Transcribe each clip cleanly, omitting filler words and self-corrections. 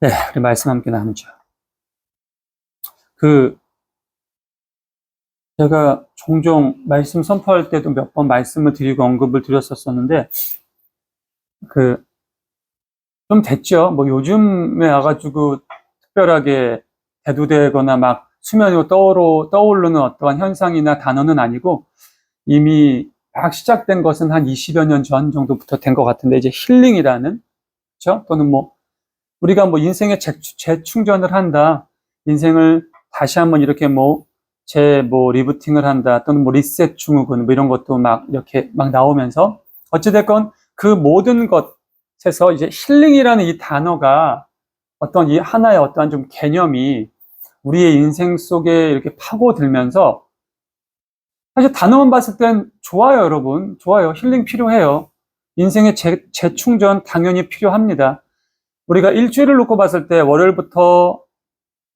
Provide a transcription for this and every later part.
네, 우리 말씀 함께 나누죠. 그, 제가 종종 말씀 선포할 때도 몇 번 말씀을 드리고 언급을 드렸었는데, 좀 됐죠. 뭐 요즘에 와가지고 특별하게 대두되거나 막 수면 위로 떠오르는 어떠한 현상이나 단어는 아니고, 이미 막 시작된 것은 한 20여 년 전 정도부터 된 것 같은데, 이제 힐링이라는, 그렇죠? 또는 뭐, 우리가 뭐 인생의 재충전을 한다. 인생을 다시 한번 이렇게 리부팅을 한다. 또는 뭐 리셋 증후군, 뭐 이런 것도 막 이렇게 막 나오면서 어찌됐건 그 모든 것에서 이제 힐링이라는 이 단어가 어떤 이 하나의 어떠한 좀 개념이 우리의 인생 속에 이렇게 파고들면서 사실 단어만 봤을 땐 좋아요, 여러분. 좋아요. 힐링 필요해요. 인생의 재충전 당연히 필요합니다. 우리가 일주일을 놓고 봤을 때 월요일부터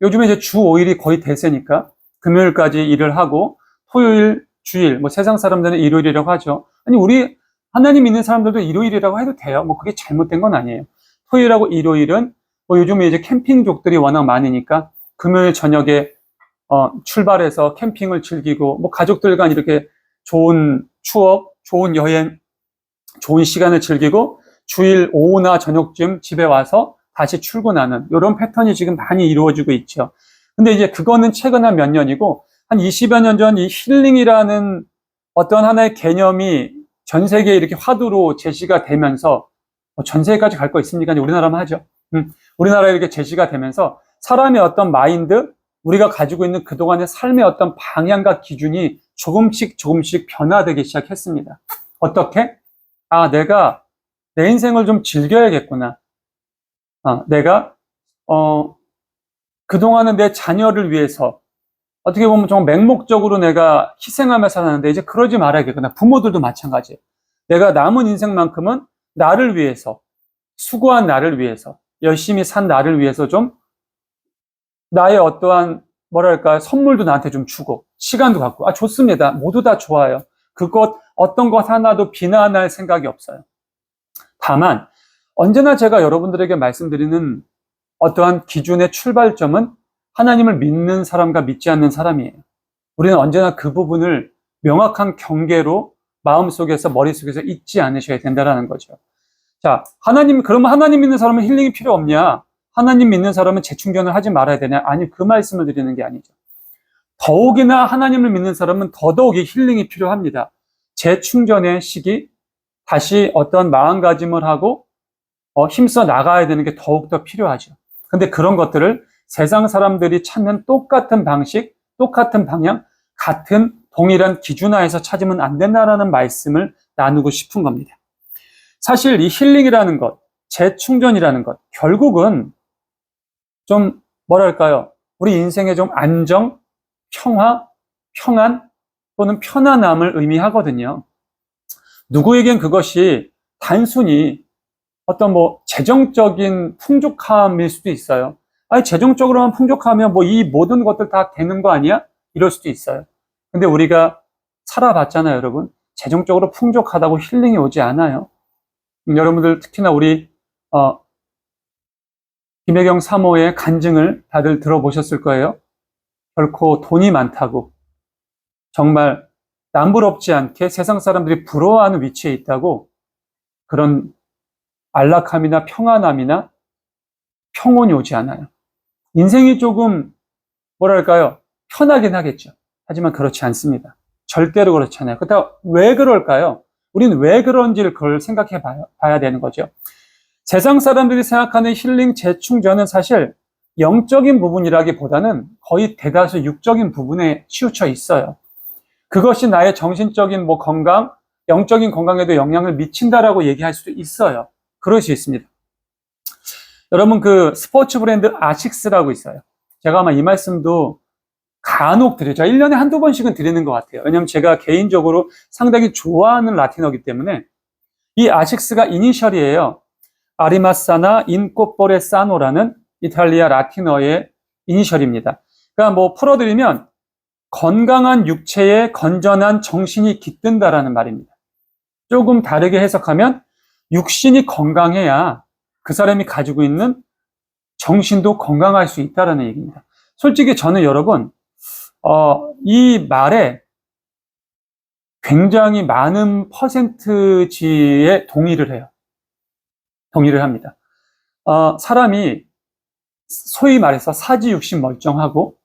요즘에 이제 주 5일이 거의 대세니까 금요일까지 일을 하고 토요일, 주일, 뭐 세상 사람들은 일요일이라고 하죠. 아니, 우리 하나님 믿는 사람들도 일요일이라고 해도 돼요. 뭐 그게 잘못된 건 아니에요. 토요일하고 일요일은 뭐 요즘에 이제 캠핑족들이 워낙 많으니까 금요일 저녁에 출발해서 캠핑을 즐기고 뭐 가족들과 이렇게 좋은 추억, 좋은 여행, 좋은 시간을 즐기고 주일 오후나 저녁쯤 집에 와서 다시 출근하는 이런 패턴이 지금 많이 이루어지고 있죠. 근데 이제 그거는 최근 한 몇 년이고 한 20여 년 전 이 힐링이라는 어떤 하나의 개념이 전 세계에 이렇게 화두로 제시가 되면서 전 세계까지 갈 거 있습니까? 우리나라만 하죠. 우리나라에 이렇게 제시가 되면서 사람의 어떤 마인드, 우리가 가지고 있는 그동안의 삶의 어떤 방향과 기준이 조금씩 변화되기 시작했습니다. 어떻게? 내가 내 인생을 좀 즐겨야겠구나. 내가, 그동안은 내 자녀를 위해서 어떻게 보면 좀 맹목적으로 내가 희생하며 살았는데 이제 그러지 말아야겠구나. 부모들도 마찬가지예요. 내가 남은 인생만큼은 나를 위해서, 수고한 나를 위해서, 열심히 산 나를 위해서 좀 나의 어떠한, 선물도 나한테 좀 주고, 시간도 갖고, 좋습니다. 모두 다 좋아요. 어떤 것 하나도 비난할 생각이 없어요. 다만 언제나 제가 여러분들에게 말씀드리는 어떠한 기준의 출발점은 하나님을 믿는 사람과 믿지 않는 사람이에요. 우리는 언제나 그 부분을 명확한 경계로 마음속에서 머릿속에서 잊지 않으셔야 된다는 거죠. 자, 그러면 하나님 믿는 사람은 힐링이 필요 없냐? 하나님 믿는 사람은 재충전을 하지 말아야 되냐? 아니, 그 말씀을 드리는 게 아니죠. 더욱이나 하나님을 믿는 사람은 더더욱이 힐링이 필요합니다. 재충전의 시기, 다시 어떤 마음가짐을 하고 힘써 나가야 되는 게 더욱더 필요하죠. 근데 그런 것들을 세상 사람들이 찾는 똑같은 방식, 똑같은 방향, 같은 동일한 기준하에서 찾으면 안 된다라는 말씀을 나누고 싶은 겁니다. 사실 이 힐링이라는 것, 재충전이라는 것, 결국은 좀 우리 인생의 좀 안정, 평화, 평안 또는 편안함을 의미하거든요. 누구에겐 그것이 단순히 어떤 재정적인 풍족함일 수도 있어요. 재정적으로만 풍족하면 이 모든 것들 다 되는 거 아니야? 이럴 수도 있어요. 근데 우리가 살아봤잖아요, 여러분. 재정적으로 풍족하다고 힐링이 오지 않아요. 여러분들 특히나 우리 김혜경 사모의 간증을 다들 들어보셨을 거예요. 결코 돈이 많다고 정말 남부럽지 않게 세상 사람들이 부러워하는 위치에 있다고 그런 안락함이나 평안함이나 평온이 오지 않아요. 인생이 조금 편하긴 하겠죠. 하지만 그렇지 않습니다. 절대로 그렇지 않아요. 그렇다고 왜 그럴까요? 우리는 왜 그런지를 그걸 생각해 봐야 되는 거죠. 세상 사람들이 생각하는 힐링 재충전은 사실 영적인 부분이라기보다는 거의 대다수 육적인 부분에 치우쳐 있어요. 그것이 나의 정신적인 건강, 영적인 건강에도 영향을 미친다라고 얘기할 수도 있어요. 그럴 수 있습니다. 여러분, 그 스포츠 브랜드 아식스라고 있어요. 제가 아마 이 말씀도 간혹 드리죠. 1년에 한두 번씩은 드리는 것 같아요. 왜냐하면 제가 개인적으로 상당히 좋아하는 라틴어이기 때문에 이 아식스가 이니셜이에요. 아리마사나 인코포레 사노라는 이탈리아 라틴어의 이니셜입니다. 그러니까 풀어드리면 건강한 육체에 건전한 정신이 깃든다라는 말입니다. 조금 다르게 해석하면 육신이 건강해야 그 사람이 가지고 있는 정신도 건강할 수 있다는 얘기입니다. 솔직히 저는 여러분, 이 말에 굉장히 많은 퍼센트지에 동의를 해요. 동의를 합니다. 사람이 소위 말해서 사지육신 멀쩡하고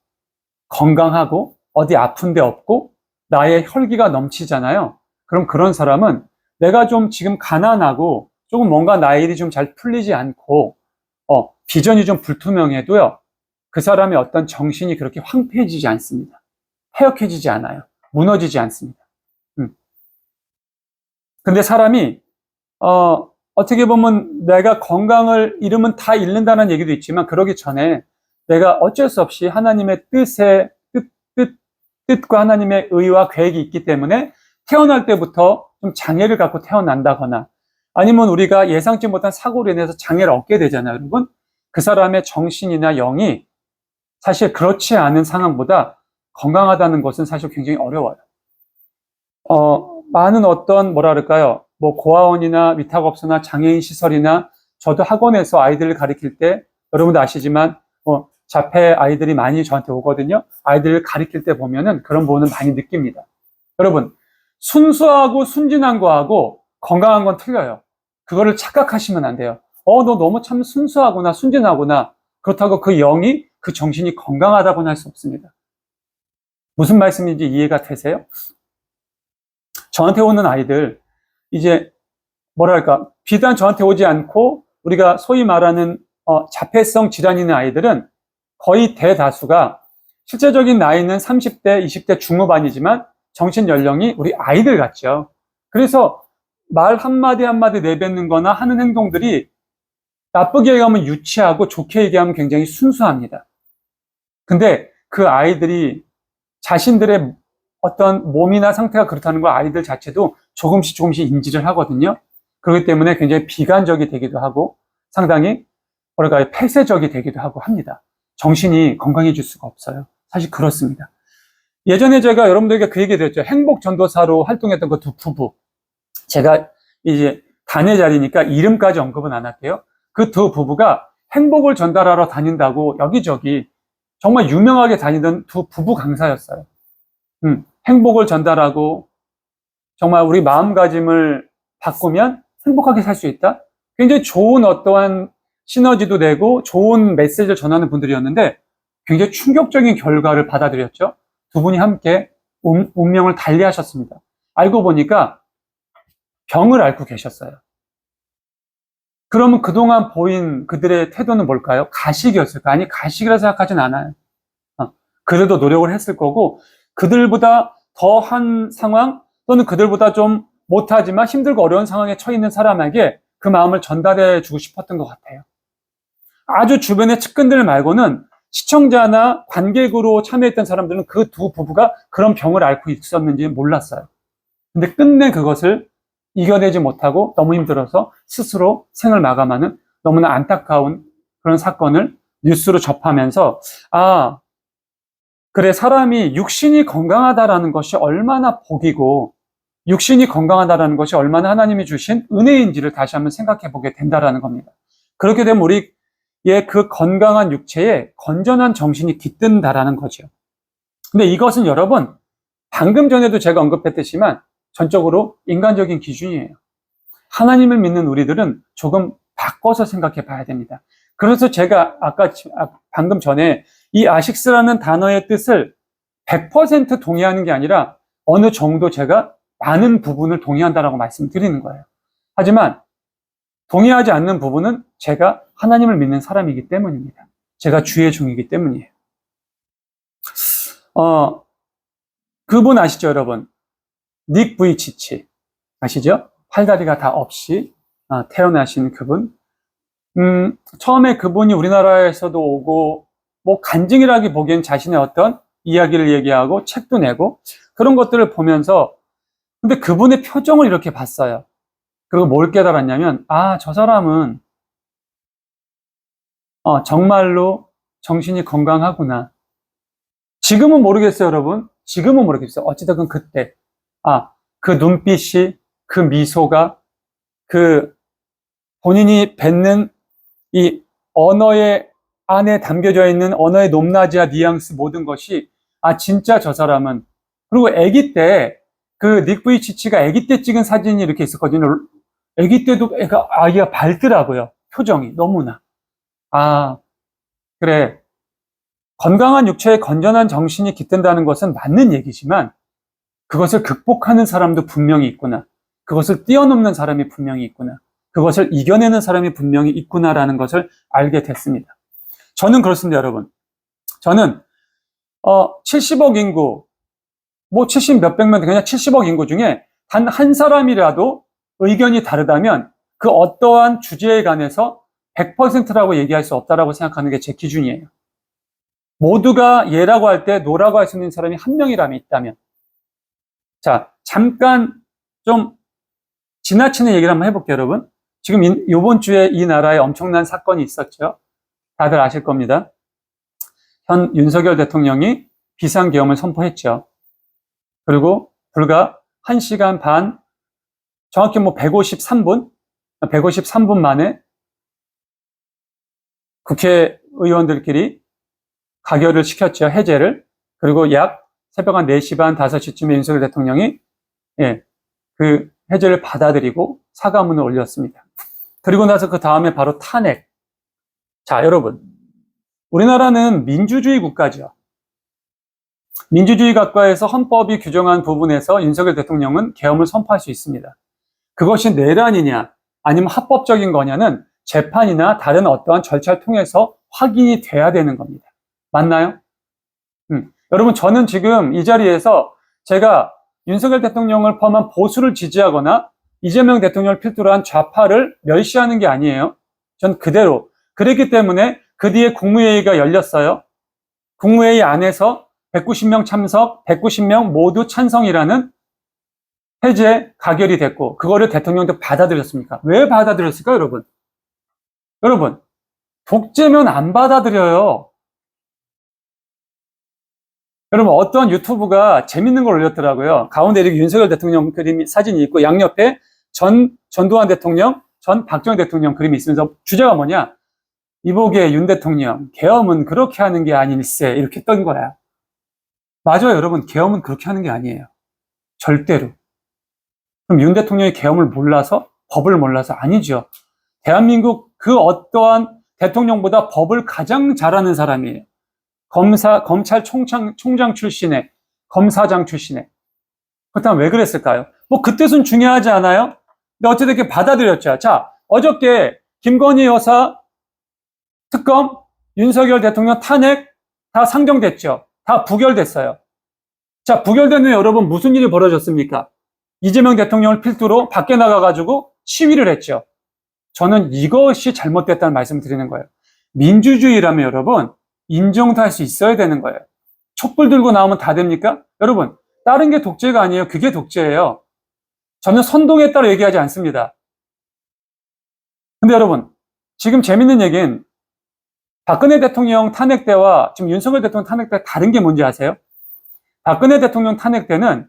건강하고 어디 아픈 데 없고 나의 혈기가 넘치잖아요. 그럼 그런 사람은 내가 좀 지금 가난하고 조금 뭔가 나의 일이 좀 잘 풀리지 않고 비전이 좀 불투명해도요. 그 사람의 어떤 정신이 그렇게 황폐해지지 않습니다. 패역해지지 않아요. 무너지지 않습니다. 근데 사람이 어떻게 보면 내가 건강을 잃으면 다 잃는다는 얘기도 있지만 그러기 전에 내가 어쩔 수 없이 하나님의 뜻과 하나님의 의와 계획이 있기 때문에 태어날 때부터 좀 장애를 갖고 태어난다거나 아니면 우리가 예상치 못한 사고로 인해서 장애를 얻게 되잖아요, 여러분. 그 사람의 정신이나 영이 사실 그렇지 않은 상황보다 건강하다는 것은 사실 굉장히 어려워요. 많은 어떤 뭐라 그럴까요? 뭐 고아원이나 위탁업소나 장애인 시설이나 저도 학원에서 아이들을 가르칠 때 여러분도 아시지만 자폐 아이들이 많이 저한테 오거든요. 아이들을 가르칠 때 보면은 그런 부분은 많이 느낍니다. 여러분, 순수하고 순진한 거하고 건강한 건 틀려요. 그거를 착각하시면 안 돼요. 너 너무 참 순수하구나, 순진하구나. 그렇다고 그 영이, 그 정신이 건강하다고는 할 수 없습니다. 무슨 말씀인지 이해가 되세요? 저한테 오는 아이들, 이제, 뭐랄까, 비단 저한테 오지 않고, 우리가 소위 말하는, 자폐성 질환 있는 아이들은 거의 대다수가 실제적인 나이는 30대, 20대 중후반이지만 정신 연령이 우리 아이들 같죠. 그래서 말 한마디 한마디 내뱉는 거나 하는 행동들이 나쁘게 얘기하면 유치하고 좋게 얘기하면 굉장히 순수합니다. 근데 그 아이들이 자신들의 어떤 몸이나 상태가 그렇다는 걸 아이들 자체도 조금씩 인지를 하거든요. 그렇기 때문에 굉장히 비관적이 되기도 하고 상당히 뭐랄까요, 폐쇄적이 되기도 하고 합니다. 정신이 건강해질 수가 없어요. 사실 그렇습니다. 예전에 제가 여러분들에게 그 얘기 드렸죠. 행복전도사로 활동했던 그 두 부부. 제가 이제 단의 자리니까 이름까지 언급은 안 할게요. 그 두 부부가 행복을 전달하러 다닌다고 여기저기 정말 유명하게 다니던 두 부부 강사였어요. 행복을 전달하고 정말 우리 마음가짐을 바꾸면 행복하게 살 수 있다? 굉장히 좋은 어떠한 시너지도 되고 좋은 메시지를 전하는 분들이었는데 굉장히 충격적인 결과를 받아들였죠. 두 분이 함께 운명을 달리하셨습니다. 알고 보니까 병을 앓고 계셨어요. 그러면 그동안 보인 그들의 태도는 뭘까요? 가식이었을까? 아니, 가식이라 생각하진 않아요. 그래도 노력을 했을 거고 그들보다 더한 상황 또는 그들보다 좀 못하지만 힘들고 어려운 상황에 처해 있는 사람에게 그 마음을 전달해 주고 싶었던 것 같아요. 아주 주변의 측근들 말고는 시청자나 관객으로 참여했던 사람들은 그 두 부부가 그런 병을 앓고 있었는지 몰랐어요. 근데 끝내 그것을 이겨내지 못하고 너무 힘들어서 스스로 생을 마감하는 너무나 안타까운 그런 사건을 뉴스로 접하면서 그래, 사람이 육신이 건강하다라는 것이 얼마나 복이고 육신이 건강하다라는 것이 얼마나 하나님이 주신 은혜인지를 다시 한번 생각해 보게 된다라는 겁니다. 그렇게 되면 우리의 그 건강한 육체에 건전한 정신이 깃든다라는 거죠. 근데 이것은 여러분, 방금 전에도 제가 언급했듯이만 전적으로 인간적인 기준이에요. 하나님을 믿는 우리들은 조금 바꿔서 생각해 봐야 됩니다. 그래서 제가 방금 전에 이 아식스라는 단어의 뜻을 100% 동의하는 게 아니라 어느 정도 제가 많은 부분을 동의한다라고 말씀드리는 거예요. 하지만 동의하지 않는 부분은 제가 하나님을 믿는 사람이기 때문입니다. 제가 주의 종이기 때문이에요. 그분 아시죠, 여러분? 닉 부이치치 아시죠? 팔다리가 다 없이 태어나신 그분. 처음에 그분이 우리나라에서도 오고 뭐 간증이라기 보기엔 자신의 어떤 이야기를 얘기하고 책도 내고 그런 것들을 보면서 근데 그분의 표정을 이렇게 봤어요. 그리고 뭘 깨달았냐면 저 사람은 정말로 정신이 건강하구나. 지금은 모르겠어요, 여러분. 지금은 모르겠어요. 어찌됐든 그때 그 눈빛이, 그 미소가, 그 본인이 뱉는 이 언어의 안에 담겨져 있는 언어의 높낮이와 뉘앙스 모든 것이 진짜 저 사람은. 그리고 아기 때 그 닉 부이치치가 아기 때 찍은 사진이 이렇게 있었거든요. 아기 때도 아기가 밝더라고요. 표정이 너무나. 그래. 건강한 육체에 건전한 정신이 깃든다는 것은 맞는 얘기지만 그것을 극복하는 사람도 분명히 있구나. 그것을 뛰어넘는 사람이 분명히 있구나. 그것을 이겨내는 사람이 분명히 있구나라는 것을 알게 됐습니다. 저는 그렇습니다, 여러분. 저는 70억 인구, 70 몇백만, 그냥 70억 인구 중에 단 한 사람이라도 의견이 다르다면 그 어떠한 주제에 관해서 100%라고 얘기할 수 없다라고 생각하는 게 제 기준이에요. 모두가 예라고 할 때 노라고 할 수 있는 사람이 한 명이라면 있다면. 자, 잠깐 좀 지나치는 얘기를 한번 해볼게요, 여러분. 지금 이번 주에 이 나라에 엄청난 사건이 있었죠. 다들 아실 겁니다. 현 윤석열 대통령이 비상계엄을 선포했죠. 그리고 불과 1시간 반, 정확히 153분 만에 국회의원들끼리 가결을 시켰죠. 해제를. 그리고 약 새벽 한 4시 반, 5시쯤에 윤석열 대통령이 그 해제를 받아들이고 사과문을 올렸습니다. 그리고 나서 그 다음에 바로 탄핵. 자, 여러분. 우리나라는 민주주의 국가죠. 민주주의 국가에서 헌법이 규정한 부분에서 윤석열 대통령은 계엄을 선포할 수 있습니다. 그것이 내란이냐 아니면 합법적인 거냐는 재판이나 다른 어떠한 절차를 통해서 확인이 돼야 되는 겁니다. 맞나요? 여러분, 저는 지금 이 자리에서 제가 윤석열 대통령을 포함한 보수를 지지하거나 이재명 대통령을 필두로 한 좌파를 멸시하는 게 아니에요. 전 그대로. 그랬기 때문에 그 뒤에 국무회의가 열렸어요. 국무회의 안에서 190명 참석, 190명 모두 찬성이라는 해제 가결이 됐고 그거를 대통령도 받아들였습니까? 왜 받아들였을까요, 여러분? 여러분, 독재면 안 받아들여요. 여러분, 어떤 유튜브가 재밌는 걸 올렸더라고요. 가운데 이렇게 윤석열 대통령 그림 사진이 있고 양옆에 전두환 대통령, 전 박정희 대통령 그림이 있으면서 주제가 뭐냐? 이보게 윤 대통령, 계엄은 그렇게 하는 게 아닐세. 이렇게 뜬 거야. 맞아요, 여러분. 계엄은 그렇게 하는 게 아니에요. 절대로. 그럼 윤 대통령이 계엄을 몰라서? 법을 몰라서? 아니죠. 대한민국 그 어떠한 대통령보다 법을 가장 잘하는 사람이에요. 검찰총장 출신의, 검사장 출신의. 그렇다면 왜 그랬을까요? 그 뜻은 중요하지 않아요? 근데 어쨌든 이렇게 받아들였죠. 자, 어저께 김건희 여사 특검, 윤석열 대통령 탄핵 다 상정됐죠. 다 부결됐어요. 자, 부결된 후에 여러분 무슨 일이 벌어졌습니까? 이재명 대통령을 필두로 밖에 나가가지고 시위를 했죠. 저는 이것이 잘못됐다는 말씀을 드리는 거예요. 민주주의라면 여러분, 인정도 할 수 있어야 되는 거예요. 촛불 들고 나오면 다 됩니까? 여러분, 다른 게 독재가 아니에요. 그게 독재예요. 저는 선동에 따라 얘기하지 않습니다. 근데 여러분, 지금 재밌는 얘기는 박근혜 대통령 탄핵 때와 지금 윤석열 대통령 탄핵 때 다른 게 뭔지 아세요? 박근혜 대통령 탄핵 때는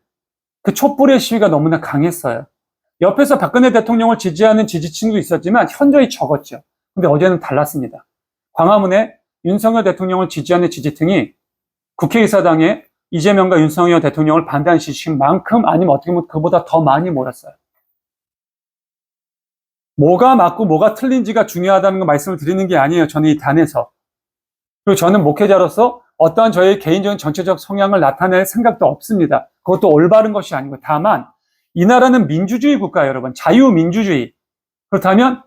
그 촛불의 시위가 너무나 강했어요. 옆에서 박근혜 대통령을 지지하는 지지층도 있었지만 현저히 적었죠. 근데 어제는 달랐습니다. 광화문에 윤석열 대통령을 지지하는 지지층이 국회의사당에 이재명과 윤석열 대통령을 반대하는 지지층 만큼 아니면 어떻게 보면 그보다 더 많이 모였어요. 뭐가 맞고 뭐가 틀린지가 중요하다는 거 말씀을 드리는 게 아니에요. 저는 이 단에서. 그리고 저는 목회자로서 어떠한 저의 개인적인 정치적 성향을 나타낼 생각도 없습니다. 그것도 올바른 것이 아니고 다만 이 나라는 민주주의 국가예요, 여러분. 자유민주주의. 그렇다면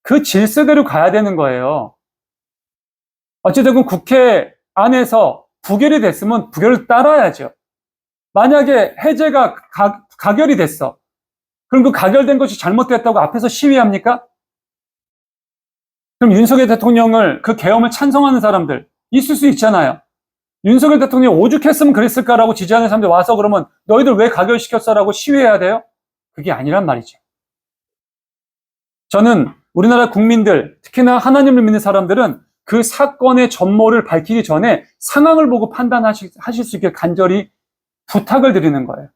그 질서대로 가야 되는 거예요. 어쨌든 국회 안에서 부결이 됐으면 부결을 따라야죠. 만약에 해제가 가결이 됐어. 그럼 그 가결된 것이 잘못됐다고 앞에서 시위합니까? 그럼 윤석열 대통령을 그 계엄을 찬성하는 사람들 있을 수 있잖아요. 윤석열 대통령이 오죽했으면 그랬을까라고 지지하는 사람들 와서 그러면 너희들 왜 가결시켰어라고 시위해야 돼요? 그게 아니란 말이죠. 저는 우리나라 국민들, 특히나 하나님을 믿는 사람들은 그 사건의 전모를 밝히기 전에 상황을 보고 판단하실 수 있게 간절히 부탁을 드리는 거예요.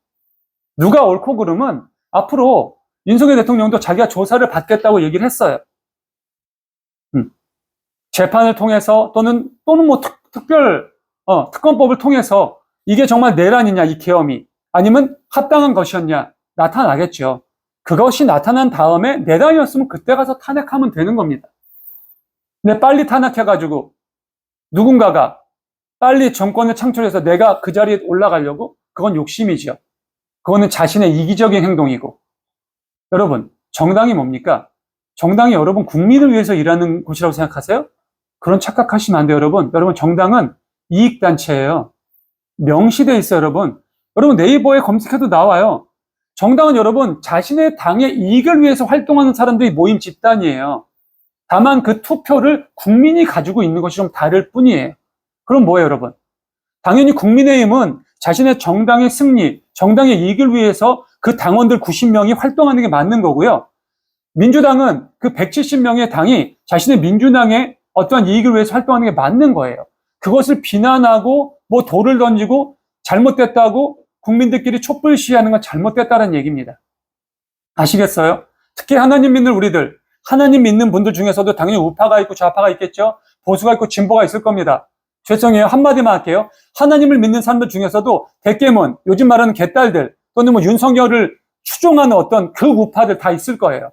누가 옳고 그름은 앞으로 윤석열 대통령도 자기가 조사를 받겠다고 얘기를 했어요. 재판을 통해서 또는 뭐 특검법을 통해서 이게 정말 내란이냐, 이 계엄이. 아니면 합당한 것이었냐, 나타나겠죠. 그것이 나타난 다음에 내란이었으면 그때 가서 탄핵하면 되는 겁니다. 근데 빨리 탄핵해가지고 누군가가 빨리 정권을 창출해서 내가 그 자리에 올라가려고? 그건 욕심이죠. 그거는 자신의 이기적인 행동이고. 여러분, 정당이 뭡니까? 정당이 여러분 국민을 위해서 일하는 곳이라고 생각하세요? 그런 착각하시면 안 돼요, 여러분. 여러분, 정당은 이익단체예요. 명시돼 있어요, 여러분. 여러분, 네이버에 검색해도 나와요. 정당은 여러분, 자신의 당의 이익을 위해서 활동하는 사람들이 모인 집단이에요. 다만 그 투표를 국민이 가지고 있는 것이 좀 다를 뿐이에요. 그럼 뭐예요, 여러분? 당연히 국민의힘은 자신의 정당의 승리, 정당의 이익을 위해서 그 당원들 90명이 활동하는 게 맞는 거고요. 민주당은 그 170명의 당이 자신의 민주당의 어떠한 이익을 위해서 활동하는 게 맞는 거예요. 그것을 비난하고 뭐 돌을 던지고 잘못됐다고 국민들끼리 촛불 시위하는 건 잘못됐다는 얘기입니다. 아시겠어요? 특히 하나님 믿는 우리들, 하나님 믿는 분들 중에서도 당연히 우파가 있고 좌파가 있겠죠. 보수가 있고 진보가 있을 겁니다. 죄송해요. 한마디만 할게요. 하나님을 믿는 사람들 중에서도 대깨문, 요즘 말하는 개딸들 또는 뭐 윤석열을 추종하는 어떤 그 우파들 다 있을 거예요.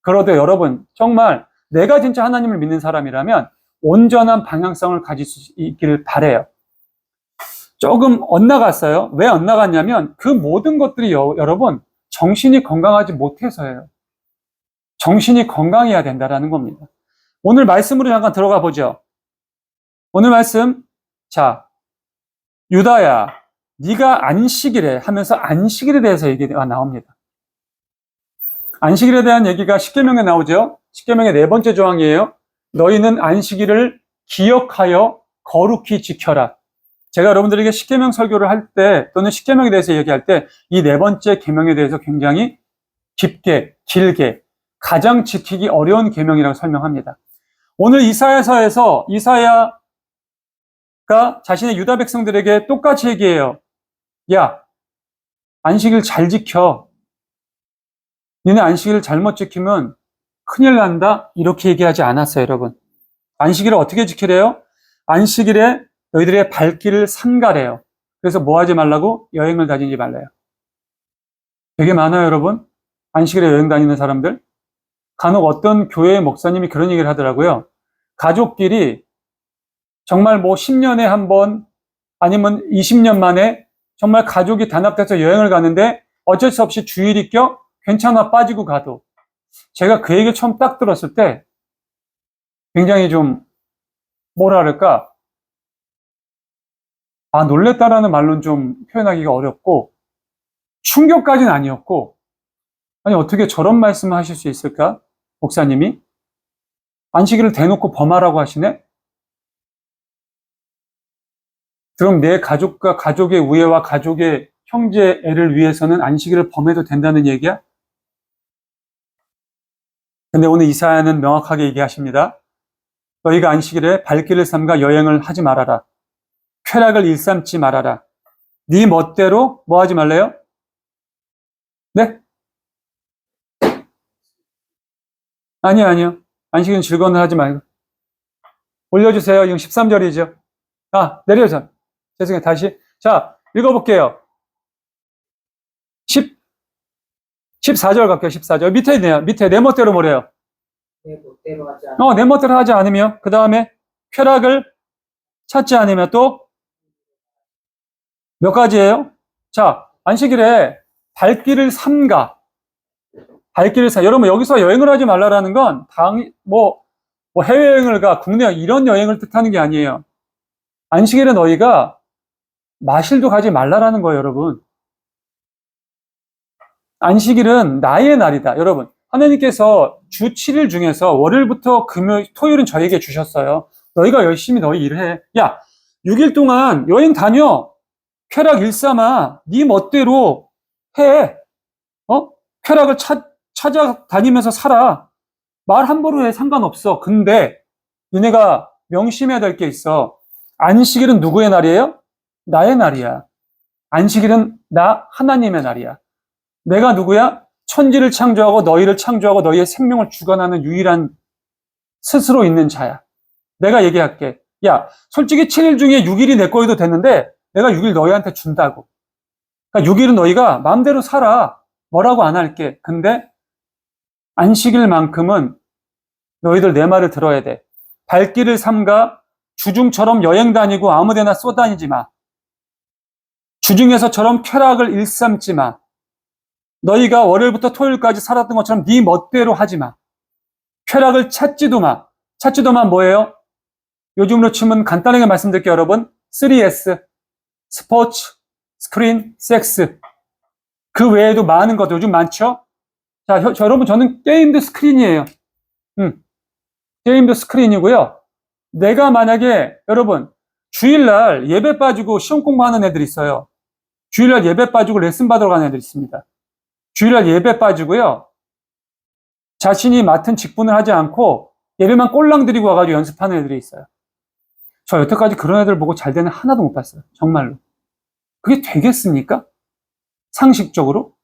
그러도 여러분, 정말 내가 진짜 하나님을 믿는 사람이라면 온전한 방향성을 가질 수 있기를 바라요. 조금 엇나갔어요. 왜 엇나갔냐면 그 모든 것들이 여러분 정신이 건강하지 못해서예요. 정신이 건강해야 된다는 겁니다. 오늘 말씀으로 잠깐 들어가 보죠. 오늘 말씀, 자, 유다야, 네가 안식일에 하면서 안식일에 대해서 얘기가 나옵니다. 안식일에 대한 얘기가 십계명에 나오죠. 십계명의 4번째 조항이에요. 너희는 안식일을 기억하여 거룩히 지켜라. 제가 여러분들에게 십계명 설교를 할 때 또는 십계명에 대해서 얘기할 때 이 4번째 계명에 대해서 굉장히 깊게, 길게, 가장 지키기 어려운 계명이라고 설명합니다. 오늘 이사야서에서 이사야가 자신의 유다 백성들에게 똑같이 얘기해요. 야, 안식일 잘 지켜. 니네 안식일을 잘못 지키면 큰일 난다. 이렇게 얘기하지 않았어요, 여러분. 안식일을 어떻게 지키래요? 안식일에 너희들의 발길을 삼가래요. 그래서 뭐 하지 말라고? 여행을 다니지 말래요. 되게 많아요, 여러분. 안식일에 여행 다니는 사람들. 간혹 어떤 교회의 목사님이 그런 얘기를 하더라고요. 가족끼리 정말 뭐 10년에 한 번 아니면 20년 만에 정말 가족이 단합돼서 여행을 가는데 어쩔 수 없이 주일이 껴 괜찮아 빠지고 가도. 제가 그 얘기를 처음 딱 들었을 때 굉장히 좀 뭐랄까 놀랬다라는 말로는 좀 표현하기가 어렵고 충격까지는 아니었고 아니 어떻게 저런 말씀을 하실 수 있을까? 목사님이 안식일을 대놓고 범하라고 하시네? 그럼 내 가족과 가족의 우애와 가족의 형제 애를 위해서는 안식일을 범해도 된다는 얘기야? 근데 오늘 이사야는 명확하게 얘기하십니다. 너희가 안식일에 발길을 삼가 여행을 하지 말아라. 쾌락을 일삼지 말아라. 네 멋대로 뭐 하지 말래요? 네? 아니요. 안식일은 즐거운 날 하지 말고. 올려주세요. 이건 13절이죠. 내려줘. 죄송해요. 다시. 자, 읽어볼게요. 14절 갈게요. 14절. 밑에 있네요. 밑에 내 멋대로 뭐래요? 내 멋대로 하지 않으면. 내 멋대로 하지 않으며, 그 다음에 쾌락을 찾지 않으며 또 몇 가지예요? 자, 안식일에 발길을 삼가. 여러분, 여기서 여행을 하지 말라라는 건, 뭐 해외여행을 가, 국내 이런 여행을 뜻하는 게 아니에요. 안식일에 너희가 마실도 가지 말라라는 거예요, 여러분. 안식일은 나의 날이다. 여러분, 하나님께서 주 7일 중에서 월요일부터 토요일은 저에게 주셨어요. 너희가 열심히 너희 일을 해. 야, 6일 동안 여행 다녀. 쾌락 일삼아. 네 멋대로 해. 쾌락을 찾아다니면서 살아. 말 함부로 해. 상관없어. 근데 너네가 명심해야 될 게 있어. 안식일은 누구의 날이에요? 나의 날이야. 안식일은 나 하나님의 날이야. 내가 누구야? 천지를 창조하고 너희를 창조하고 너희의 생명을 주관하는 유일한 스스로 있는 자야. 내가 얘기할게. 야, 솔직히 7일 중에 6일이 내 거여도 됐는데 내가 6일 너희한테 준다고. 그러니까 6일은 너희가 마음대로 살아. 뭐라고 안 할게. 근데 안식일만큼은 너희들 내 말을 들어야 돼. 발길을 삼가 주중처럼 여행 다니고 아무데나 쏘다니지 마. 주중에서처럼 쾌락을 일삼지 마. 너희가 월요일부터 토요일까지 살았던 것처럼 네 멋대로 하지 마. 쾌락을 찾지도 마. 찾지도 마 뭐예요? 요즘으로 치면 간단하게 말씀드릴게요, 여러분. 3S. 스포츠, 스크린, 섹스. 그 외에도 많은 것들 요즘 많죠? 자, 여러분, 저는 게임도 스크린이에요. 게임도 스크린이고요. 내가 만약에, 여러분, 주일날 예배 빠지고 시험 공부하는 애들 있어요. 주일날 예배 빠지고 레슨 받으러 가는 애들 있습니다. 주일날 예배 빠지고요. 자신이 맡은 직분을 하지 않고 예배만 꼴랑 들이고 와가지고 연습하는 애들이 있어요. 저 여태까지 그런 애들 보고 잘 되는 하나도 못 봤어요. 정말로. 그게 되겠습니까? 상식적으로?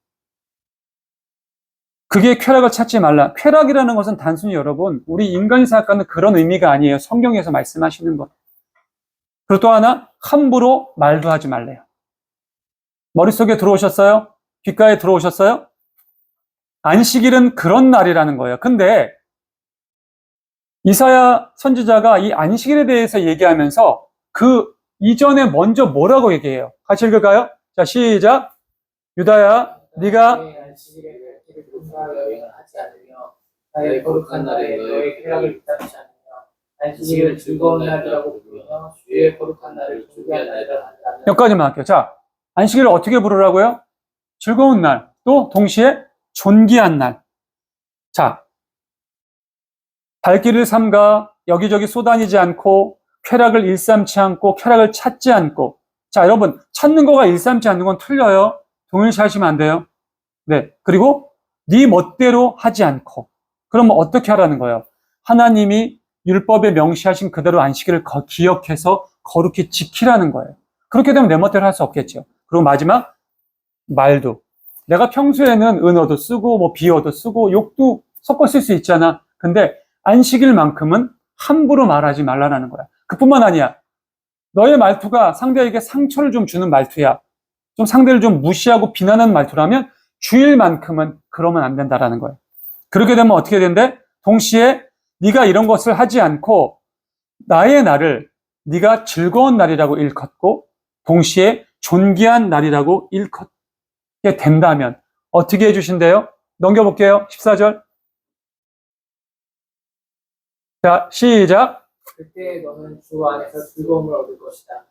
그게 쾌락을 찾지 말라. 쾌락이라는 것은 단순히 여러분, 우리 인간이 생각하는 그런 의미가 아니에요. 성경에서 말씀하시는 것. 그리고 또 하나, 함부로 말도 하지 말래요. 머릿속에 들어오셨어요? 귓가에 들어오셨어요? 안식일은 그런 날이라는 거예요. 근데 이사야 선지자가 이 안식일에 대해서 얘기하면서 그 이전에 먼저 뭐라고 얘기해요? 같이 읽을까요? 자, 시작. 유다야, 네가 안식일에 여행을 하지 않으며 나의 거룩한 날에 너의 쾌락을 일삼지 않으며 안식일을 즐거운 날이라고 부르며 주의 거룩한 날을 준비한 날이라 한다면 여기까지만 할게요. 자, 안식일을 어떻게 부르라고요? 즐거운 날, 또 동시에 존귀한 날. 자, 발길을 삼가 여기저기 쏘다니지 않고 쾌락을 일삼지 않고 쾌락을 찾지 않고. 자, 여러분, 찾는 거가 일삼지 않는 건 틀려요. 동일시 하시면 안 돼요. 네. 그리고 네 멋대로 하지 않고. 그러면 어떻게 하라는 거예요? 하나님이 율법에 명시하신 그대로 안식일을 기억해서 거룩히 지키라는 거예요. 그렇게 되면 내 멋대로 할 수 없겠죠. 그리고 마지막, 말도. 내가 평소에는 은어도 쓰고 뭐 비어도 쓰고 욕도 섞어 쓸 수 있잖아. 근데 안식일만큼은 함부로 말하지 말라는 거야. 그뿐만 아니야. 너의 말투가 상대에게 상처를 좀 주는 말투야. 좀 상대를 좀 무시하고 비난하는 말투라면 주일만큼은 그러면 안 된다라는 거야. 그렇게 되면 어떻게 된대? 동시에 네가 이런 것을 하지 않고 나의 날을 네가 즐거운 날이라고 일컫고 동시에 존귀한 날이라고 일컫게 된다면 어떻게 해주신대요? 넘겨볼게요. 14절. 자, 시작. 그때 너는 주 안에서 즐거움을 얻을 것이다.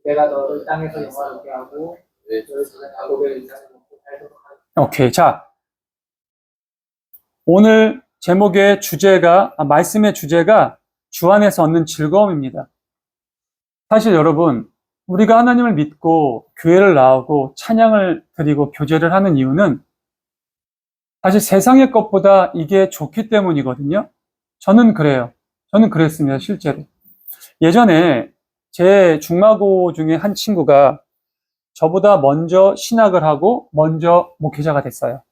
내가 너를 땅에서 영화롭게 하고 너의 손에 야곱의 인상을 먹고 살도록 하리라. 오케이. 자, 오늘 제목의 주제가, 말씀의 주제가 주 안에서 얻는 즐거움입니다. 사실 여러분, 우리가 하나님을 믿고 교회를 나오고 찬양을 드리고 교제를 하는 이유는 사실 세상의 것보다 이게 좋기 때문이거든요. 저는 그래요. 저는 그랬습니다, 실제로. 예전에 제 중마고 중에 한 친구가 저보다 먼저 신학을 하고 먼저 목회자가 됐어요.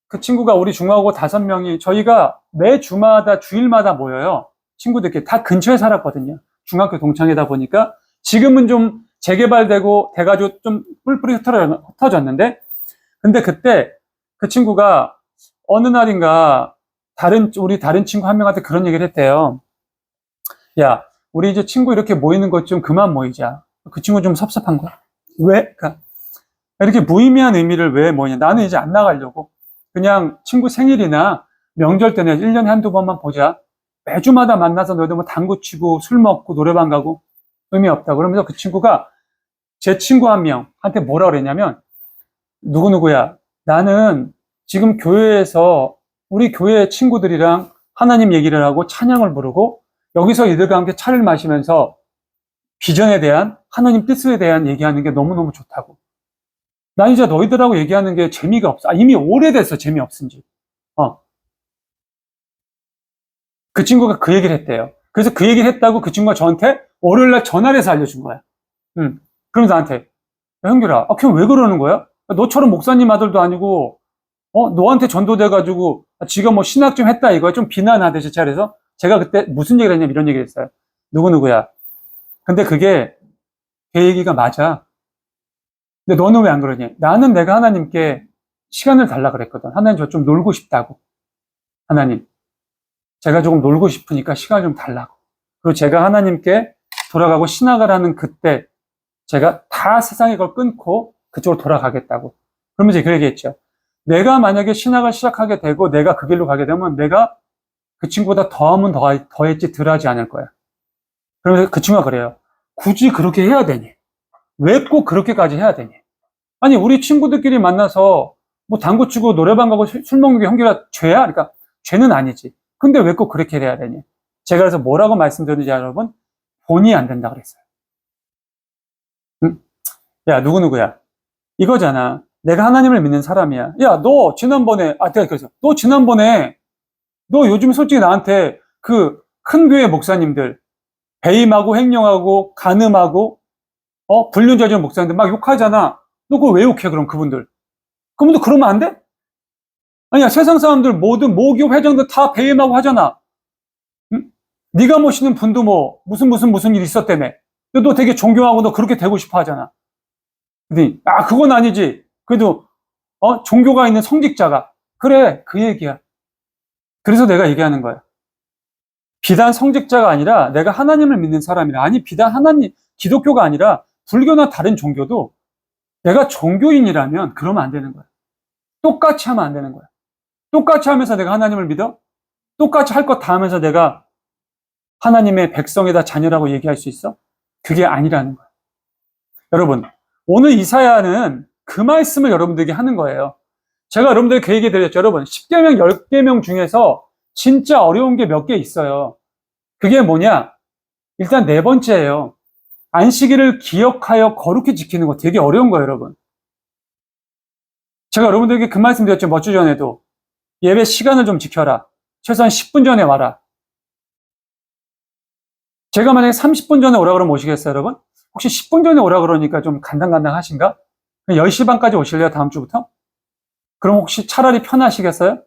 그 친구가 우리 중마고 5명이 저희가 매 주마다 주일마다 모여요. 친구들끼리 다 근처에 살았거든요. 중학교 동창이다 보니까 지금은 좀 재개발되고 돼가지고 좀 뿔뿔이 흩어졌는데 근데 그때 그 친구가 어느 날인가 우리 다른 친구 한 명한테 그런 얘기를 했대요. 야, 우리 이제 친구 이렇게 모이는 것 좀 그만 모이자. 그 친구 좀 섭섭한 거야. 왜? 그러니까 이렇게 무의미한 의미를 왜 모이냐. 나는 이제 안 나가려고. 그냥 친구 생일이나 명절 때는 1년에 한두 번만 보자. 매주마다 만나서 너희들 뭐 당구 치고 술 먹고 노래방 가고 의미 없다. 그러면서 그 친구가 제 친구 한 명한테 뭐라 그랬냐면 누구누구야. 나는 지금 교회에서 우리 교회 친구들이랑 하나님 얘기를 하고 찬양을 부르고 여기서 이들과 함께 차를 마시면서 비전에 대한 하나님 뜻에 대한 얘기하는 게 너무너무 좋다고. 난 이제 너희들하고 얘기하는 게 재미가 없어. 이미 오래됐어, 재미없은지. 그 친구가 그 얘기를 했대요. 그래서 그 얘기를 했다고 그 친구가 저한테 월요일날 전화를 해서 알려준 거야. 그러면서 나한테, 야, 형규라, 그냥 왜 그러는 거야? 너처럼 목사님 아들도 아니고, 너한테 전도돼가지고, 지가 뭐 신학 좀 했다 이거야. 좀 비난하듯이 차려서. 제가 그때 무슨 얘기를 했냐면 이런 얘기를 했어요. 누구누구야. 근데 그게 걔 얘기가 맞아. 근데 너는 왜 안 그러니? 나는 내가 하나님께 시간을 달라 그랬거든. 하나님 저 좀 놀고 싶다고. 하나님, 제가 조금 놀고 싶으니까 시간을 좀 달라고. 그리고 제가 하나님께 돌아가고 신학을 하는 그때 제가 다 세상의 걸 끊고 그쪽으로 돌아가겠다고. 그러면 이제 그 얘기했죠. 내가 만약에 신학을 시작하게 되고 내가 그 길로 가게 되면 내가 그 친구보다 더하면 더했지 덜하지 않을 거야. 그러면서 그 친구가 그래요. 굳이 그렇게 해야 되니? 왜 꼭 그렇게까지 해야 되니? 아니, 우리 친구들끼리 만나서 뭐 당구 치고 노래방 가고 술 먹는 게 형제가 죄야? 그러니까 죄는 아니지. 근데 왜 꼭 그렇게 해야 되니? 제가 그래서 뭐라고 말씀드렸는지 여러분? 본이 안 된다 그랬어요. 응? 야, 누구누구야. 이거잖아. 내가 하나님을 믿는 사람이야. 야, 너 지난번에, 내가 그래서, 너 요즘 솔직히 나한테 그 큰 교회 목사님들, 배임하고 횡령하고 간음하고, 불륜저지른 목사님들 막 욕하잖아. 너 그거 왜 욕해, 그럼 그분들? 그분들 그러면 안 돼? 아니야, 세상 사람들 모든 모교 회장들 다 배임하고 하잖아. 응? 네가 모시는 분도 뭐, 무슨 일 있었다며. 너 되게 존경하고 너 그렇게 되고 싶어 하잖아. 근데, 그건 아니지. 그래도, 종교가 있는 성직자가. 그래, 그 얘기야. 그래서 내가 얘기하는 거야. 비단 성직자가 아니라 내가 하나님을 믿는 사람이라. 아니, 비단 기독교가 아니라 불교나 다른 종교도 내가 종교인이라면 그러면 안 되는 거야. 똑같이 하면 안 되는 거야. 똑같이 하면서 내가 하나님을 믿어? 똑같이 할 것 다 하면서 내가 하나님의 백성이다 자녀라고 얘기할 수 있어? 그게 아니라는 거야. 여러분, 오늘 이사야는 그 말씀을 여러분들에게 하는 거예요. 제가 여러분들에게 그 얘기 드렸죠. 여러분, 10계명, 10계명 중에서 진짜 어려운 게 몇 개 있어요. 그게 뭐냐? 일단 네 번째예요. 안식일을 기억하여 거룩히 지키는 거 되게 어려운 거예요, 여러분. 제가 여러분들에게 그 말씀 드렸죠. 몇 주 전에도. 예배 시간을 좀 지켜라. 최소한 10분 전에 와라. 제가 만약에 30분 전에 오라 그러면 오시겠어요, 여러분? 혹시 10분 전에 오라 그러니까 좀 간당간당하신가? 10시 반까지 오실래요, 다음 주부터? 그럼 혹시 차라리 편하시겠어요?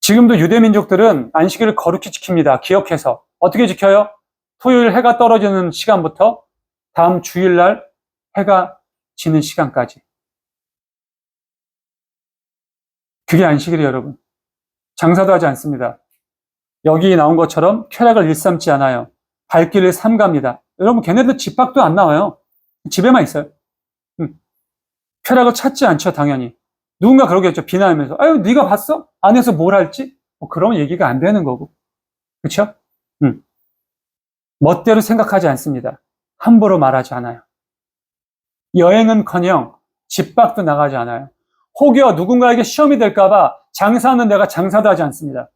지금도 유대민족들은 안식일을 거룩히 지킵니다. 기억해서. 어떻게 지켜요? 토요일 해가 떨어지는 시간부터 다음 주일날 해가 지는 시간까지. 그게 안식일이에요, 여러분. 장사도 하지 않습니다. 여기 나온 것처럼 쾌락을 일삼지 않아요. 발길을 삼갑니다. 여러분, 걔네들 집 밖도 안 나와요. 집에만 있어요. 쾌락을 찾지 않죠, 당연히. 누군가 그러겠죠, 비난하면서. 아유, 네가 봤어? 안에서 뭘 할지? 그러면 얘기가 안 되는 거고. 그렇죠? 멋대로 생각하지 않습니다. 함부로 말하지 않아요. 여행은커녕 집 밖도 나가지 않아요. 혹여 누군가에게 시험이 될까봐 장사하는 데가 장사도 하지 않습니다.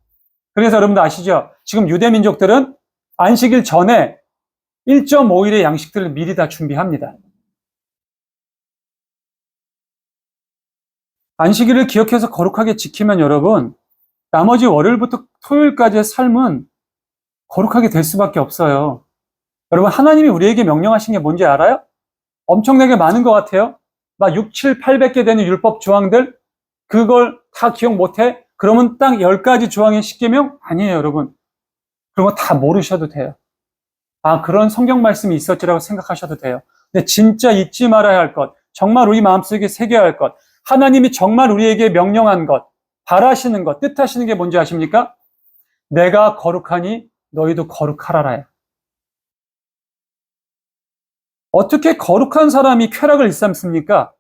그래서 여러분들 아시죠? 지금 유대민족들은 안식일 전에 1.5일의 양식들을 미리 다 준비합니다. 안식일을 기억해서 거룩하게 지키면 여러분, 나머지 월요일부터 토요일까지의 삶은 거룩하게 될 수밖에 없어요. 여러분, 하나님이 우리에게 명령하신 게 뭔지 알아요? 엄청나게 많은 것 같아요. 막 6, 7, 800개 되는 율법 조항들, 그걸 다 기억 못해? 그러면 딱 10가지 조항의 10계명? 아니에요, 여러분. 그런 거 다 모르셔도 돼요. 그런 성경 말씀이 있었지라고 생각하셔도 돼요. 근데 진짜 잊지 말아야 할 것, 정말 우리 마음속에 새겨야 할 것, 하나님이 정말 우리에게 명령한 것, 바라시는 것, 뜻하시는 게 뭔지 아십니까? 내가 거룩하니 너희도 거룩하라라요. 어떻게 거룩한 사람이 쾌락을 일삼습니까?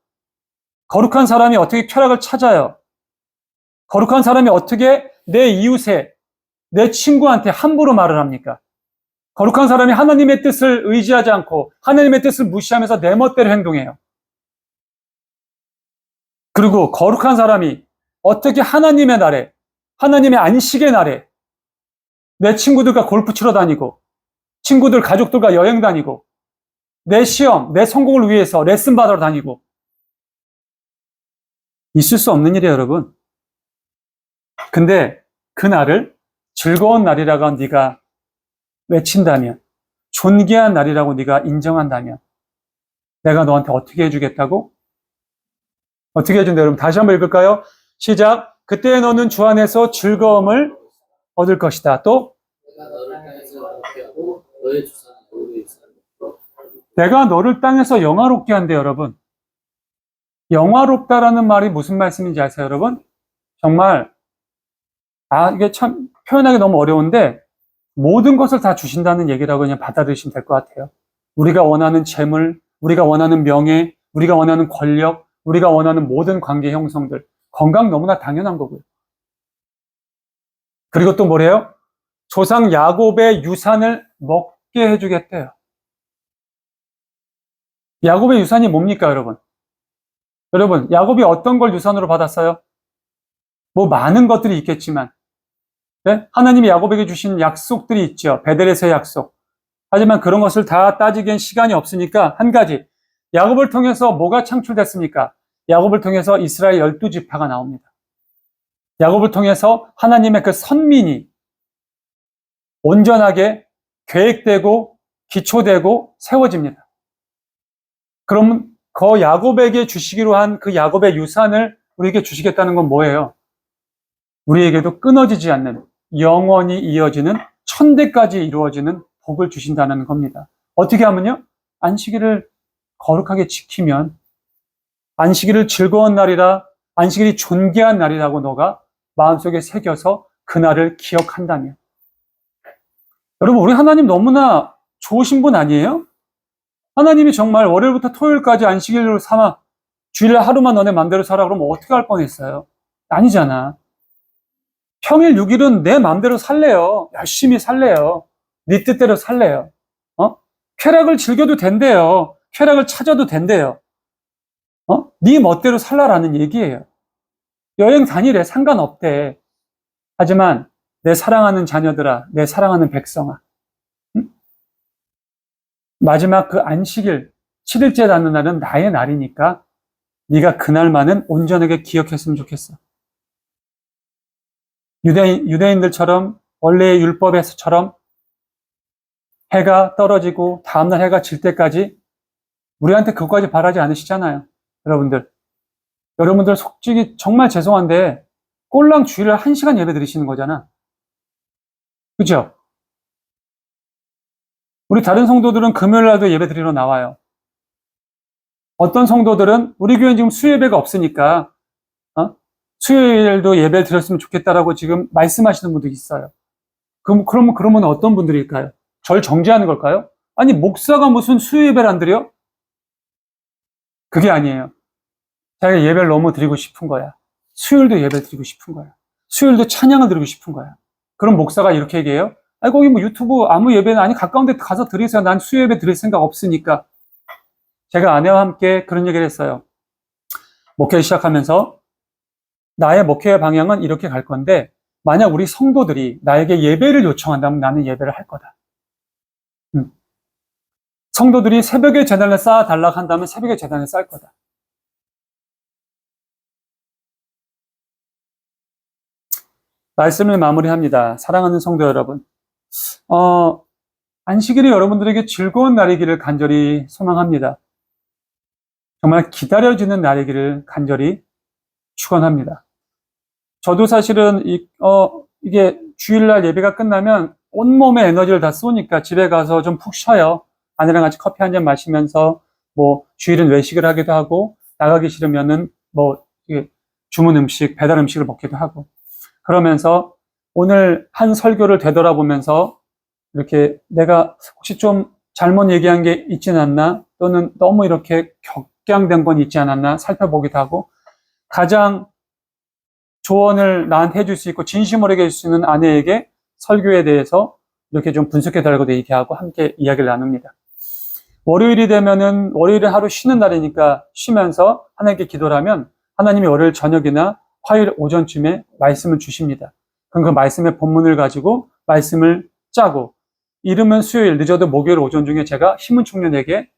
거룩한 사람이 어떻게 쾌락을 찾아요? 거룩한 사람이 어떻게 내 이웃에, 내 친구한테 함부로 말을 합니까? 거룩한 사람이 하나님의 뜻을 의지하지 않고 하나님의 뜻을 무시하면서 내 멋대로 행동해요. 그리고 거룩한 사람이 어떻게 하나님의 날에, 하나님의 안식의 날에 내 친구들과 골프 치러 다니고 친구들, 가족들과 여행 다니고 내 시험, 내 성공을 위해서 레슨 받으러 다니고 있을 수 없는 일이에요, 여러분. 근데 그 날을 즐거운 날이라고 네가 외친다면, 존귀한 날이라고 네가 인정한다면 내가 너한테 어떻게 해주겠다고? 어떻게 해준다, 여러분? 다시 한번 읽을까요? 시작. 그때 너는 주 안에서 즐거움을 얻을 것이다. 또 내가 너를 땅에서 영화롭게 하고 너의 주산은 너의 산으로 내가 너를 땅에서 영화롭게 한대, 여러분. 영화롭다라는 말이 무슨 말씀인지 아세요, 여러분? 정말 이게 참 표현하기 너무 어려운데 모든 것을 다 주신다는 얘기라고 그냥 받아들이시면 될 것 같아요. 우리가 원하는 재물, 우리가 원하는 명예, 우리가 원하는 권력, 우리가 원하는 모든 관계 형성들, 건강 너무나 당연한 거고요. 그리고 또 뭐래요? 조상 야곱의 유산을 먹게 해주겠대요. 야곱의 유산이 뭡니까, 여러분? 여러분, 야곱이 어떤 걸 유산으로 받았어요? 뭐 많은 것들이 있겠지만, 네? 하나님이 야곱에게 주신 약속들이 있죠. 베델에서의 약속. 하지만 그런 것을 다 따지기엔 시간이 없으니까 한 가지, 야곱을 통해서 뭐가 창출됐습니까? 야곱을 통해서 이스라엘 12지파가 나옵니다. 야곱을 통해서 하나님의 그 선민이 온전하게 계획되고 기초되고 세워집니다. 그럼 그 야곱에게 주시기로 한 그 야곱의 유산을 우리에게 주시겠다는 건 뭐예요? 우리에게도 끊어지지 않는 영원히 이어지는 천대까지 이루어지는 복을 주신다는 겁니다. 어떻게 하면요? 안식일을 거룩하게 지키면, 안식일을 즐거운 날이라, 안식일이 존귀한 날이라고 너가 마음속에 새겨서 그날을 기억한다면. 여러분, 우리 하나님 너무나 좋으신 분 아니에요? 하나님이 정말 월요일부터 토요일까지 안식일로 삼아 주일날 하루만 너네 맘대로 살아 그러면 어떻게 할 뻔했어요? 아니잖아. 평일 6일은 내 맘대로 살래요. 열심히 살래요. 네 뜻대로 살래요. 쾌락을 즐겨도 된대요. 쾌락을 찾아도 된대요. 네 멋대로 살라라는 얘기예요. 여행 다니래. 상관없대. 하지만 내 사랑하는 자녀들아, 내 사랑하는 백성아, 응? 마지막 그 안식일 7일째라는 날은 나의 날이니까 네가 그날만은 온전하게 기억했으면 좋겠어. 유대인들처럼 원래의 율법에서처럼 해가 떨어지고 다음날 해가 질 때까지 우리한테 그것까지 바라지 않으시잖아요. 여러분들 솔직히 정말 죄송한데 꼴랑 주일날 1시간 예배 드리시는 거잖아. 그죠? 우리 다른 성도들은 금요일날도 예배 드리러 나와요. 어떤 성도들은 우리 교회는 지금 수요예배가 없으니까 수요일도 예배 드렸으면 좋겠다라고 지금 말씀하시는 분도 있어요. 그러면 어떤 분들일까요? 절 정죄하는 걸까요? 아니, 목사가 무슨 수요예배를 안 드려? 그게 아니에요. 자기가 예배를 너무 드리고 싶은 거야. 수요일도 예배를 드리고 싶은 거야. 수요일도 찬양을 드리고 싶은 거야. 그럼 목사가 이렇게 얘기해요? 아니, 거기 뭐 유튜브 아무 예배는 아니, 가까운 데 가서 드리세요. 난 수요예배 드릴 생각 없으니까. 제가 아내와 함께 그런 얘기를 했어요. 목회 시작하면서 나의 목회의 방향은 이렇게 갈 건데 만약 우리 성도들이 나에게 예배를 요청한다면 나는 예배를 할 거다. 성도들이 새벽에 제단을 쌓아달라고 한다면 새벽에 제단을 쌓을 거다. 말씀을 마무리합니다. 사랑하는 성도 여러분, 안식일이 여러분들에게 즐거운 날이기를 간절히 소망합니다. 정말 기다려지는 날이기를 간절히 축원합니다. 저도 사실은 이게 주일날 예배가 끝나면 온몸에 에너지를 다 쏘니까 집에 가서 좀 푹 쉬어요. 아내랑 같이 커피 한 잔 마시면서 뭐 주일은 외식을 하기도 하고 나가기 싫으면은 뭐 주문 음식, 배달 음식을 먹기도 하고 그러면서 오늘 한 설교를 되돌아보면서 이렇게 내가 혹시 좀 잘못 얘기한 게 있진 않나 또는 너무 이렇게 격양된 건 있지 않았나 살펴보기도 하고 가장 조언을 나한테 해줄 수 있고 진심으로 얘기해 줄 수 있는 아내에게 설교에 대해서 이렇게 좀 분석해 달라고 얘기하고 함께 이야기를 나눕니다. 월요일이 되면은 월요일은 하루 쉬는 날이니까 쉬면서 하나님께 기도를 하면 하나님이 월요일 저녁이나 화요일 오전쯤에 말씀을 주십니다. 그럼 그 말씀의 본문을 가지고 말씀을 짜고 이르면 수요일 늦어도 목요일 오전 중에 제가 힘은 청년에게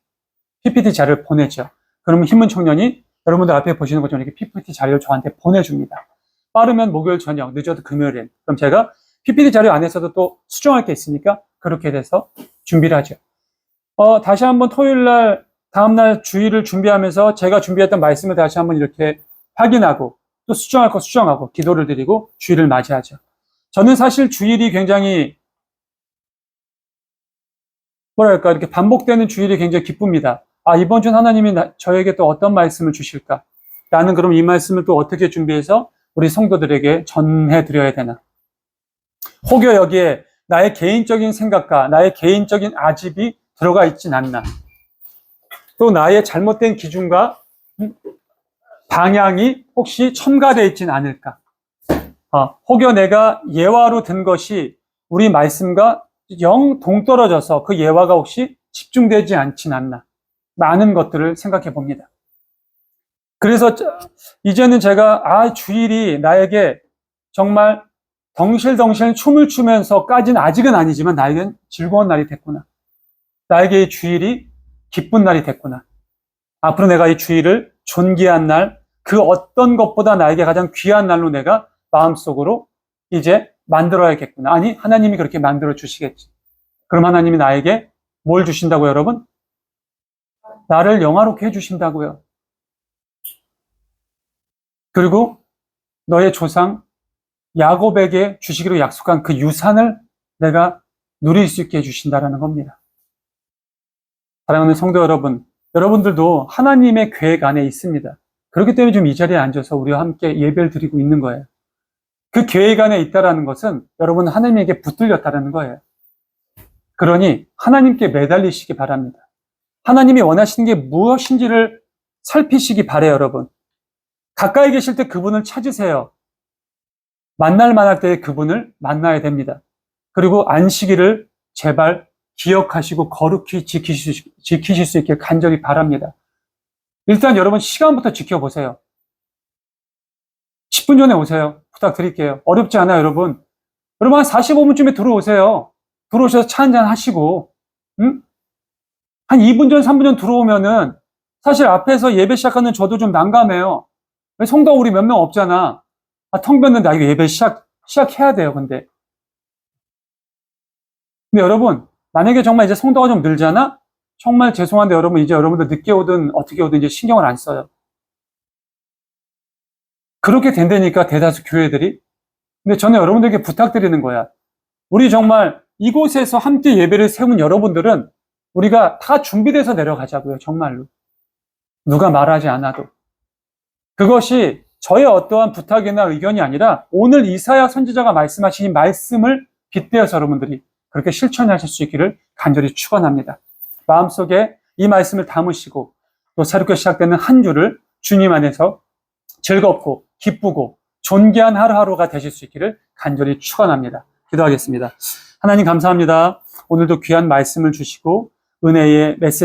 PPT 자료를 보내죠. 그러면 힘은 청년이 여러분들 앞에 보시는 것처럼 이렇게 PPT 자료를 저한테 보내줍니다. 빠르면 목요일 저녁, 늦어도 금요일엔. 그럼 제가 PPT 자료 안에서도 또 수정할 게 있으니까 그렇게 돼서 준비를 하죠. 다시 한번 토요일날, 다음날 주일을 준비하면서 제가 준비했던 말씀을 다시 한번 이렇게 확인하고 또 수정할 거 수정하고 기도를 드리고 주일을 맞이하죠. 저는 사실 주일이 굉장히 뭐랄까 이렇게 반복되는 주일이 굉장히 기쁩니다. 아, 이번 주 하나님이 저에게 또 어떤 말씀을 주실까? 나는 그럼 이 말씀을 또 어떻게 준비해서 우리 성도들에게 전해드려야 되나? 혹여 여기에 나의 개인적인 생각과 나의 개인적인 아집이 들어가 있진 않나? 또 나의 잘못된 기준과 방향이 혹시 첨가되어 있진 않을까? 혹여 내가 예화로 든 것이 우리 말씀과 영 동떨어져서 그 예화가 혹시 집중되지 않진 않나? 많은 것들을 생각해 봅니다. 그래서 이제는 제가 주일이 나에게 정말 덩실덩실 춤을 추면서까지는 아직은 아니지만 나에겐 즐거운 날이 됐구나. 나에게 이 주일이 기쁜 날이 됐구나. 앞으로 내가 이 주일을 존귀한 날, 그 어떤 것보다 나에게 가장 귀한 날로 내가 마음속으로 이제 만들어야겠구나. 아니, 하나님이 그렇게 만들어 주시겠지. 그럼 하나님이 나에게 뭘 주신다고요, 여러분? 나를 영화롭게 해주신다고요. 그리고 너의 조상 야곱에게 주시기로 약속한 그 유산을 내가 누릴 수 있게 해주신다라는 겁니다. 사랑하는 성도 여러분, 여러분들도 하나님의 계획 안에 있습니다. 그렇기 때문에 좀 이 자리에 앉아서 우리와 함께 예배를 드리고 있는 거예요. 그 계획 안에 있다라는 것은 여러분 하나님에게 붙들렸다라는 거예요. 그러니 하나님께 매달리시기 바랍니다. 하나님이 원하시는 게 무엇인지를 살피시기 바래요, 여러분. 가까이 계실 때 그분을 찾으세요. 만날 만할 때 그분을 만나야 됩니다. 그리고 안식일을 제발 기억하시고 거룩히 지키실 수 있게 간절히 바랍니다. 일단 여러분 시간부터 지켜보세요. 10분 전에 오세요. 부탁드릴게요. 어렵지 않아요, 여러분. 여러분 한 45분쯤에 들어오세요. 들어오셔서 차 한잔 하시고 한 2분 전, 3분 전 들어오면은 사실 앞에서 예배 시작하는 저도 좀 난감해요. 성도 우리 몇 명 없잖아. 텅 볐는데 이거 예배 시작해야 돼요, 근데 여러분, 만약에 정말 이제 성도가 좀 늘잖아? 정말 죄송한데 여러분, 이제 여러분들 늦게 오든 어떻게 오든 이제 신경을 안 써요. 그렇게 된다니까, 대다수 교회들이. 근데 저는 여러분들에게 부탁드리는 거야. 우리 정말 이곳에서 함께 예배를 세운 여러분들은 우리가 다 준비돼서 내려가자고요, 정말로. 누가 말하지 않아도. 그것이 저의 어떠한 부탁이나 의견이 아니라 오늘 이사야 선지자가 말씀하신 이 말씀을 빗대어서 여러분들이 그렇게 실천하실 수 있기를 간절히 축원합니다. 마음속에 이 말씀을 담으시고 또 새롭게 시작되는 한 주를 주님 안에서 즐겁고 기쁘고 존귀한 하루하루가 되실 수 있기를 간절히 축원합니다. 기도하겠습니다. 하나님 감사합니다. 오늘도 귀한 말씀을 주시고 은혜의 메시지